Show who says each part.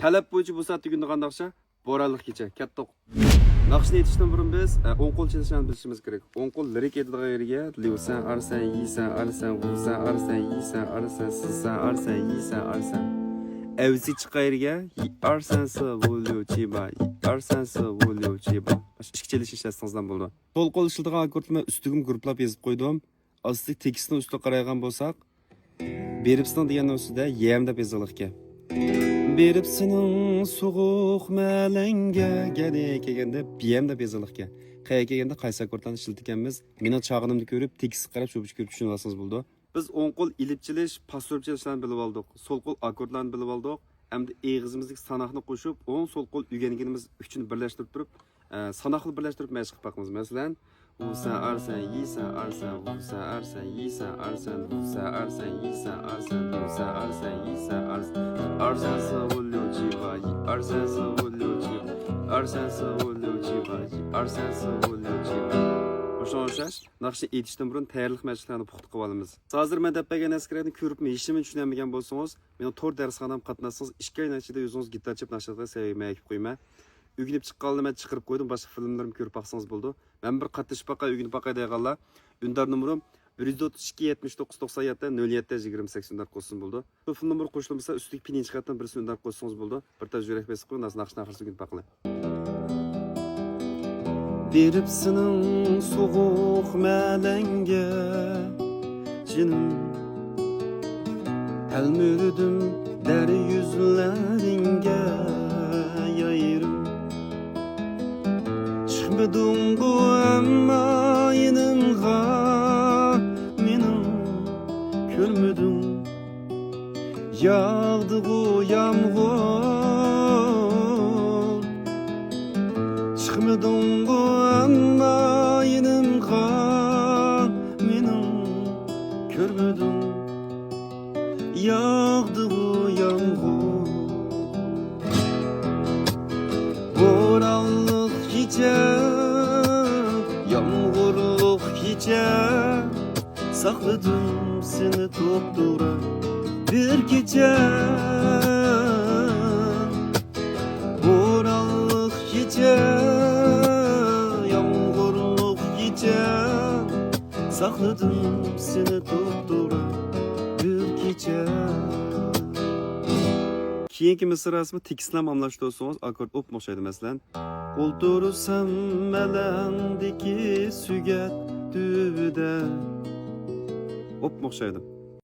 Speaker 1: Talep bo'yicha bu saatda kunda qandaqcha? Bo'ronli kecha, katta. Naqshni aytishdan burun biz o'ng qo'l chalishni bilishimiz kerak. O'ng qo'l lirik aytadigan yeriga liusan, arsan, yisan, arsan, usan, arsan, yisan, arsan, sizsan, arsan, yisan, arsan. Evsi chiqqan yeriga arsan, si, vulyu, chiba, arsan, si, vulyu, chiba. Ikki chalish ishlatsangiz bo'ldi. Qo'l qo'l ishlatgan akkordni ustigim guruhlab yozib qo'ydim. Asli tekstni ustiga qaragan bo'lsak, beribsizning degan ustida yem deb yozilgan ekan. Beribsizning so'g'uq malanga gade kelganda biyam deb yozilgan ekan. Qayga kelganda qaysi akkordlarni ishlatganmiz, meni chog'inimni ko'rib, tekst qarab cho'pish ko'rib tushunib olsangiz bo'ldi. Biz o'ng qo'l ilib chilish, pastorib chilishlarni bilib oldik. So'l qo'l akkordlarni bilib oldik. Endi eg'izimizdagi sanoqni qo'shib, o'ng so'l qo'l o'rganganimiz uchun birlashtirib turib, sanoqni birlashtirib mashq qilib boqamiz. Masalan, usa arsan yisa arsan usa arsan yisa arsan usa arsan yisa arsan usa arsan yisa arsan arsan savulluchi bayi arsan savulluchi arsan savulluchi bayi arsan savulluchi o'shash naqshni aytishdan burun tayyorlik mashqlarini puxta qilib olamiz. Hozir men deb bergan askarlarni ko'ribmi, hechimi tushunmagan bo'lsangiz, meni to'r darsxonam qatnashsangiz 2 oy ichida o'zingiz gitar chep nashqada sevmay qo'yma. Ügünüp çıqqanını mən çıxırıb qoydum, başqa filmlərimi görüb baxsanız buldu. Mən bir qatışıb baqa, ügünüp baqa deyəqallar. Ündar numurum 132 79 97 07 28 ündar qo'shsin buldu. Bu film numuru qo'shilmasa üstüdeki pinin çıxatdan birisi ündar qo'shsanız buldu. Bir taz yürək besi qoyun, nasıl naqshni axırsı ügünüp baqılay. Beribsinin soğuq məlenge cinim Əlmürdüm dəri yüzləringe yayırım Çıkmadım bu amma yanımga Menim görmedim Yağdı bu yağmur Çıkmadım bu amma yanımga Menim görmedim Yağdı bu yağmur Boranlık gece Yağmurluk gece Sakladım seni toptura bir gece Boranlık gece Yağmurluk gece Sakladım seni toptura bir gece Keyinki mısırasımı tekstlam amlaştı olsanız akord op moşaydı mesela. Oldursam melendeki süget düvüde. Op moşaydım.